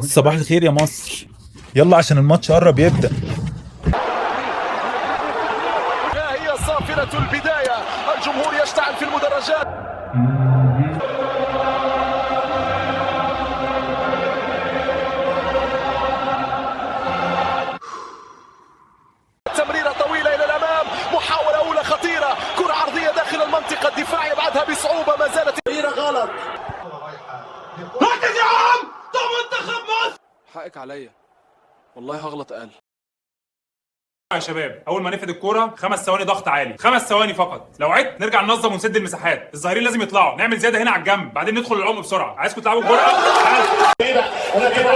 صباح الخير يا مصر، يلا عشان الماتش قرب يبدأ. ما هي صافرة البداية، الجمهور يشتعل في المدرجات. تمريرة طويلة إلى الأمام، محاولة أولى خطيرة، كرة عرضية داخل المنطقة، الدفاع يبعدها بصعوبة، ما زالت تمريرة غلط. ركز يا عم، ده منتخب مصر. حقك عليا والله هغلط أقل. يا شباب اول ما نفد الكوره 5 ثواني ضغط عالي، 5 ثواني فقط. لو عدت نرجع ننظم ونسد المساحات، الظاهرين لازم يطلعوا، نعمل زياده هنا على الجنب، بعدين ندخل العمق بسرعه. عايزكم تلعبوا الكوره.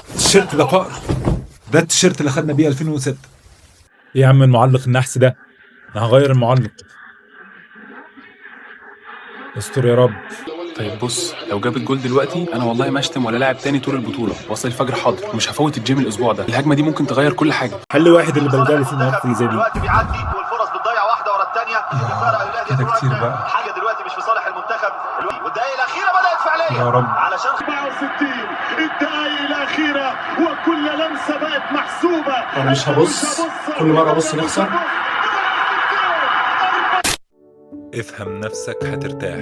التيشيرت ده فقر، ده التيشيرت اللي خدنا بيه 2006. ايه يا عم المعلق النحس ده؟ انا هغير المعلق، استر يا رب. طيب بص، لو جاب الجول دلوقتي انا والله ما اشتم ولا لاعب تاني طول البطوله. وصل الفجر حاضر، مش هفوت الجيم الاسبوع ده. الهجمه دي ممكن تغير كل حاجه. حل واحد اللي بلجأله في المواقف اللي زي دي. دلوقتي بيعدي والفرص بتضيع واحده ورا الثانيه. كده كتير بقى. حاجه دلوقتي مش في صالح المنتخب، والدقائق الاخيره بدات فعليا يا رب. علشان 64 الدقائق الاخيره وكل لمسه بقت محسوبه. انا مش هبص كل مره ابص نخسر. افهم نفسك هترتاح.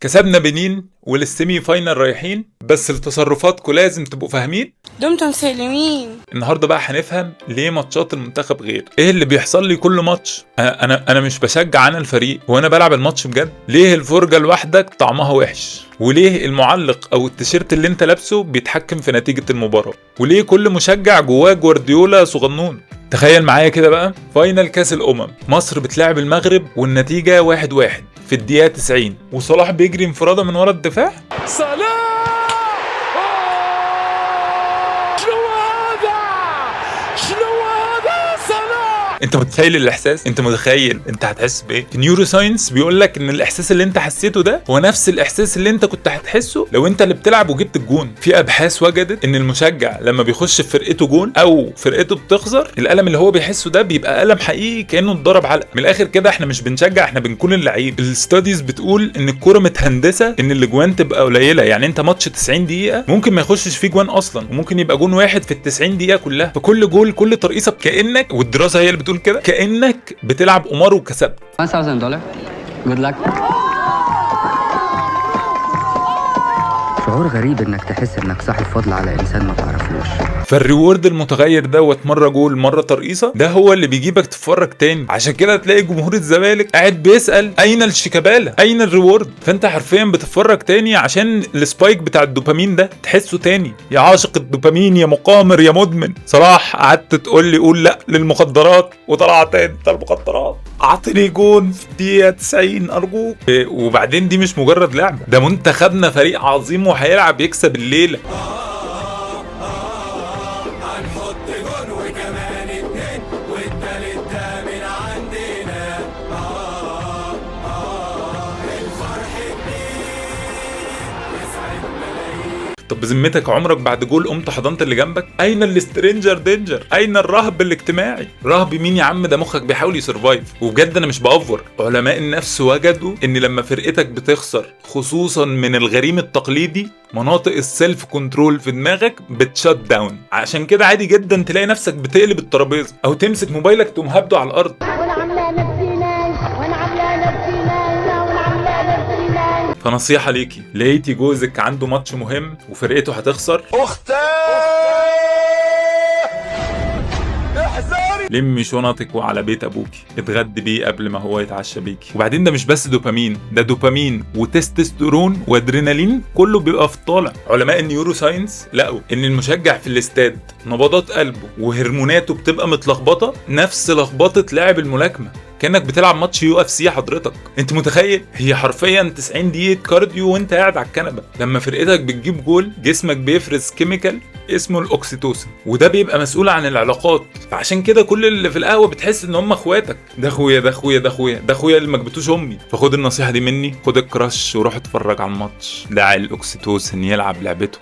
كسبنا بنين وللسيمي فاينل رايحين، بس لتصرفاتكم لازم تبقوا فاهمين. دمتم سالمين. النهارده بقى هنفهم ليه ماتشات المنتخب غير، ايه اللي بيحصل لي كل ماتش. انا مش بشجع انا الفريق وانا بلعب الماتش بجد. ليه الفرجه لوحدك طعمها وحش، وليه المعلق او التيشيرت اللي انت لابسه بيتحكم في نتيجه المباراه، وليه كل مشجع جواه جوارديولا صغنون. تخيل معايا كده بقى، فاينل كاس الامم، مصر بتلعب المغرب والنتيجه 1-1 في الدقيقه 90، وصلاح بيجري انفراده من ورا الدفاع. صلاح انت متخيل الاحساس؟ انت متخيل انت هتحس بايه؟ النيورو ساينس بيقول لك ان الاحساس اللي انت حسيته ده هو نفس الاحساس اللي انت كنت هتحسه لو انت اللي بتلعب وجبت الجون. في ابحاث وجدت ان المشجع لما بيخش في فرقته جون او فرقته بتخسر، الالم اللي هو بيحسه ده بيبقى الم حقيقي كانه اتضرب علقه. من الاخر كده احنا مش بنشجع، احنا بنكون اللعيب. الستاديز بتقول ان الكوره متهندسه ان الاجوان تبقى قليله، يعني انت ماتش 90 دقيقه ممكن ما يخشش فيه جوان اصلا، وممكن يبقى جون واحد في ال 90 دقيقه كلها. فكل جول كل ترقيصه كانك، والدراسه هي اللي بتقول كده، كأنك بتلعب قمار وكسبت. $1,000 good luck. شعور غريب انك تحس انك صاحب فضل على انسان ما تعرفوش. فالريورد المتغير دوت، مره جول مره ترقيصه، ده هو اللي بيجيبك تتفرج تاني. عشان كده تلاقي جمهور الزمالك قاعد بيسأل اين الشيكابالا، اين الريورد. فانت حرفيا بتتفرج تاني عشان السبايك بتاع الدوبامين ده تحسه تاني. يا عاشق الدوبامين يا مقامر يا مدمن. صلاح قعدت تقول لي قول لا للمخدرات وطلعت انت المخدرات. اعطني جون في الدقيقه 90 ارجوك. وبعدين دي مش مجرد لعبه، ده منتخبنا فريق عظيم وهيلعب يكسب الليله. طب بذمتك عمرك بعد جول قمت حضنت اللي جنبك؟ اين الاسترينجر دينجر؟ اين الرهب الاجتماعي؟ رهب مين يا عم؟ ده مخك بيحاول يسرفايف. وبجد انا مش بأفور، علماء النفس وجدوا ان لما فرقتك بتخسر خصوصا من الغريم التقليدي، مناطق السيلف كنترول في دماغك بتشت داون. عشان كده عادي جدا تلاقي نفسك بتقلب الترابيزه او تمسك موبايلك تقوم هبده على الارض. فنصيحة ليكي، لقيتي جوزك عنده ماتش مهم وفرقته هتخسر، لمي شنطك وعلى بيت ابوكي، اتغدي بيه قبل ما هو يتعشى بيكي. وبعدين ده مش بس دوبامين، ده دوبامين وتستوستيرون وادرينالين، كله بيبقى في الطالع. علماء النيورو ساينس لقوا ان المشجع في الاستاد نبضات قلبه وهرموناته بتبقى متلخبطه نفس لخبطه لاعب الملاكمه، كأنك بتلعب ماتش UFC حضرتك. انت متخيل؟ هي حرفيا 90 دقيقة كارديو وانت قاعد على الكنبة. لما فرقتك بتجيب جول جسمك بيفرز كيميكال اسمه الاوكسيتوسين، وده بيبقى مسؤول عن العلاقات. فعشان كده كل اللي في القهوة بتحس ان هم اخواتك، ده اخويا ده اخويا ده اخويا ده اخويا اللي ما جبتوش امي. فخد النصيحة دي مني، خد الكراش وروح اتفرج على الماتش، دع الاوكسيتوسين يلعب لعبته.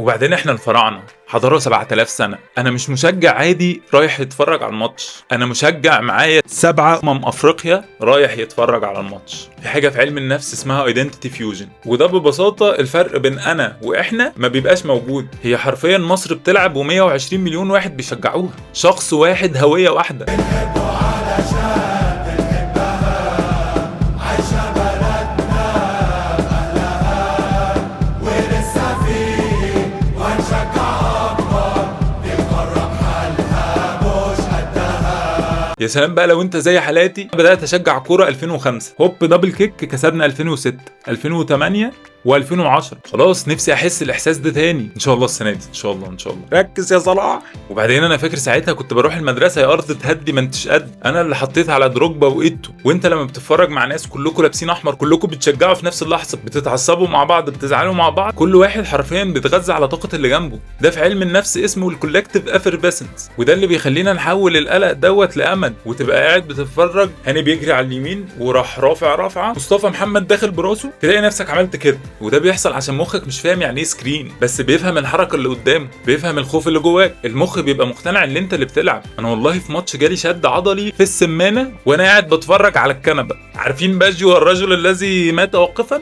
وبعدين احنا الفراعنه حضاره 7000 سنه. انا مش مشجع عادي رايح يتفرج على الماتش، انا مشجع معايا 7 افريقيا رايح يتفرج على الماتش. في حاجه في علم النفس اسمها ايدنتيتي فيوجن، وده ببساطه الفرق بين انا واحنا ما بيبقاش موجود. هي حرفيا مصر بتلعب و120 مليون واحد بيشجعوها، شخص واحد هويه واحده. يا سلام بقى لو انت زي حالاتي بدأت اشجع كورة 2005 هوب دبل كيك كسبنا 2006 2008 و2010. خلاص نفسي احس الاحساس ده تاني ان شاء الله السنه دي، ان شاء الله ان شاء الله. ركز يا صلاح. وبعدين انا فاكر ساعتها كنت بروح المدرسه يا ارض تهدي ما انتش قد، انا اللي حطيت على دروجبا وايتو. وانت لما بتتفرج مع ناس كلكم لابسين احمر كلكم بتشجعوا في نفس اللحظه، بتتعصبوا مع بعض بتزعلوا مع بعض، كل واحد حرفيا بيتغذى على طاقه اللي جنبه. ده في علم النفس اسمه الكولكتيف افيربسنس، وده اللي بيخلينا نحول القلق دوت لامل. وتبقى قاعد بتتفرج هاني بيجري على اليمين وراح رافعه مصطفى محمد داخل براسه، تلاقي نفسك عملت كده. وده بيحصل عشان مخك مش فاهم يعني ايه سكرين، بس بيفهم الحركه اللي قدامه، بيفهم الخوف اللي جواك. المخ بيبقى مقتنع ان انت اللي بتلعب. انا والله في ماتش جالي شد عضلي في السمانه وانا قاعد بتفرج على الكنبه. عارفين باجيو الرجل الذي مات واقفا؟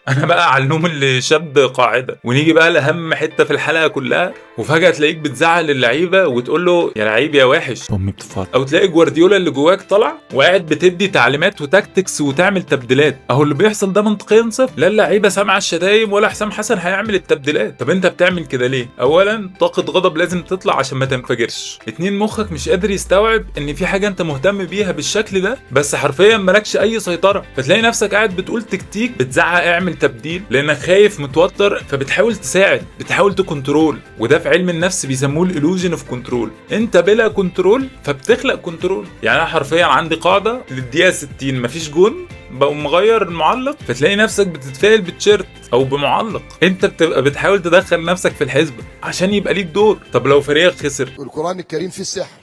انا بقى على النوم اللي شد قاعده. ونيجي بقى لاهم حته في الحلقه كلها، وفجاه تلاقيك بتزعل اللعيبه وتقول له يا لعيب يا وحش امي بتفرج، او تلاقي جوارديولا اللي جواك طلع وقاعد بتدي تعليمات وتاكتكس وتعمل تبديلات. اهو اللي بيحصل ده منطقيا صفر، لا اللعيبه سامعه الشتايم ولا حسام حسن هيعمل التبديلات. طب انت بتعمل كده ليه؟ اولا طاقه غضب لازم تطلع عشان ما تنفجرش. 2 مخك مش قادر يستوعب ان في حاجه انت مهتم بيها بالشكل ده بس حرفيا مالكش اي سيطره، فتلاقي نفسك قاعد بتقول تكتيك بتزعق اعمل تبديل لانك خايف متوتر، فبتحاول تساعد بتحاول تكنترول. وده في علم النفس بيسموه الالوجن اوف كنترول. انت بلا كنترول فبتخلق كنترول. يعني انا حرفيا عندي قاعده للدقيقه 60 مفيش جون بقوم مغير المعلق، فتلاقي نفسك بتتفائل بتشيرت او بمعلق. انت بتبقى بتحاول تدخل نفسك في الحسبه عشان يبقى ليك دور. طب لو فريقك خسر؟ القرآن الكريم فيه السحر،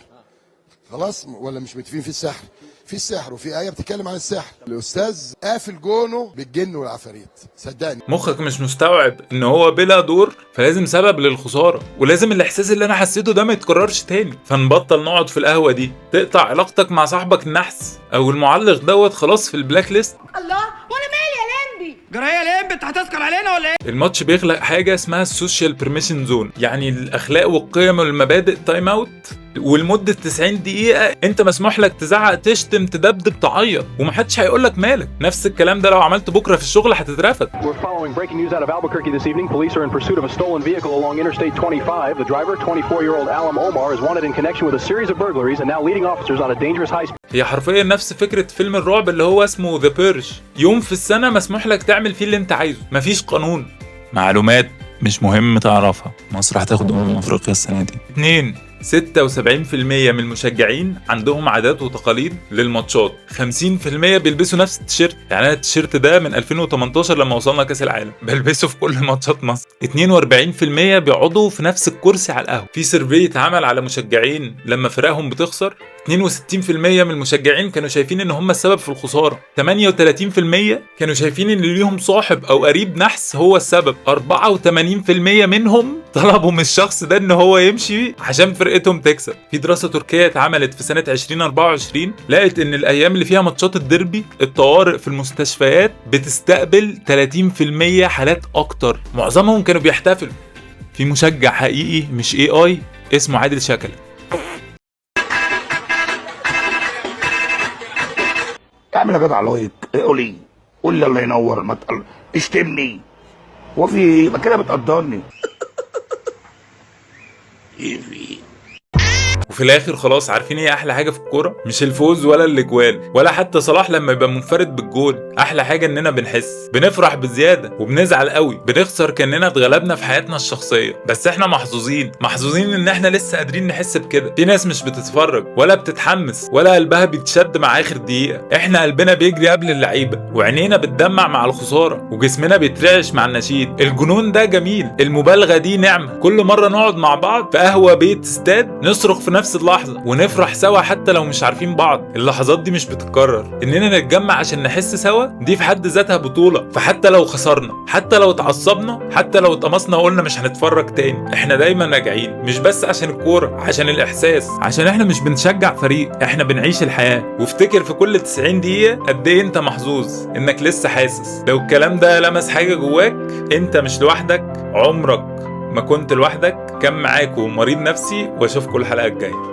خلاص ولا مش متفقين؟ فيه السحر، في السحر، وفي آية بتتكلم عن السحر. الأستاذ قافل جونه بالجن والعفاريت، صدقني. مخك مش مستوعب ان هو بلا دور، فلازم سبب للخسارة، ولازم الإحساس اللي أنا حسيته ده ما يتكررش تاني. فنبطل نقعد في القهوة دي، تقطع علاقتك مع صاحبك النحس أو المعلق دوت خلاص في البلاك ليست. الله وأنا مالي يا لمبي؟ جرايه يا لمبي أنت هتسكر علينا ولا إيه؟ الماتش بيخلق حاجة اسمها السوشيال بيرميشن زون، يعني الأخلاق والقيم والمبادئ تايم أوت. ولمدة 90 دقيقة انت مسموح لك تزعق تشتم تدبدب تعيط ومحدش هيقول لك مالك. نفس الكلام ده لو عملته بكرة في الشغل هتترفد. We're following breaking news out of Albuquerque this evening. Police are in pursuit of a stolen vehicle along Interstate 25. The driver, 24-year-old Alam Omar, is wanted in connection with a series of burglaries and now leading officers on a dangerous high speed. هي حرفيا نفس فكرة فيلم الرعب اللي هو اسمه ذا بيرج. يوم في السنة مسموح لك تعمل فيه اللي انت عايزه، مفيش قانون. معلومات مش مهم تعرفها، مصر هتاخد افريقيا السنة دي. 2 76% من المشجعين عندهم عادات وتقاليد للماتشات. 50% بيلبسوا نفس التيشيرت. يعني انا التيشيرت ده من 2018 لما وصلنا كاس العالم بلبسه في كل ماتشات مصر. 42% بيقعدوا في نفس الكرسي على القهوه. في سيرفي اتعمل على مشجعين لما فرقهم بتخسر، 62% من المشجعين كانوا شايفين ان هم السبب في الخساره. 38% كانوا شايفين ان ليهم صاحب او قريب نحس هو السبب. 84% منهم طلبوا من الشخص ده ان هو يمشي عشان فرقتهم تكسب. في دراسه تركيه اتعملت في سنه 2024 لقت ان الايام اللي فيها ماتشات الديربي الطوارئ في المستشفيات بتستقبل 30% حالات اكتر، معظمهم كانوا بيحتفلوا. في مشجع حقيقي مش AI اسمه عادل شكل. اعمل يا جدع لايك، قولي قول لي الله ينور، ما اشتمني وفي يبقى كده بتقدرني. وفي وفي الاخر خلاص عارفين ايه احلى حاجه في الكوره؟ مش الفوز ولا الاجوال ولا حتى صلاح لما يبقى منفرد بالجول. احلى حاجه اننا بنحس، بنفرح بزياده وبنزعل قوي، بنخسر كاننا اتغلبنا في حياتنا الشخصيه. بس احنا محظوظين ان احنا لسه قادرين نحس بكده. في ناس مش بتتفرج ولا بتتحمس ولا قلبها بيتشد مع اخر دقيقه. احنا قلبنا بيجري قبل اللعيبه، وعينينا بتدمع مع الخساره، وجسمنا بيترعش مع النشيد. الجنون ده جميل، المبالغه دي نعمه. كل مره نقعد مع بعض في قهوه، بيت، استاد، نصرخ في نفس اللحظه ونفرح سوا حتى لو مش عارفين بعض. اللحظات دي مش بتتكرر. اننا نتجمع عشان نحس سوا دي في حد ذاتها بطوله. فحتى لو خسرنا، حتى لو اتعصبنا، حتى لو اتقمصنا وقلنا مش هنتفرج تاني، احنا دايما راجعين. مش بس عشان الكوره، عشان الاحساس، عشان احنا مش بنشجع فريق، احنا بنعيش الحياه. وافتكر في كل 90 دقيقه قد ايه انت محظوظ انك لسه حاسس. لو الكلام ده لمس حاجه جواك، انت مش لوحدك، عمرك ما كنت لوحدك. كان معاكم مريض نفسي، واشوفكم الحلقه الجايه.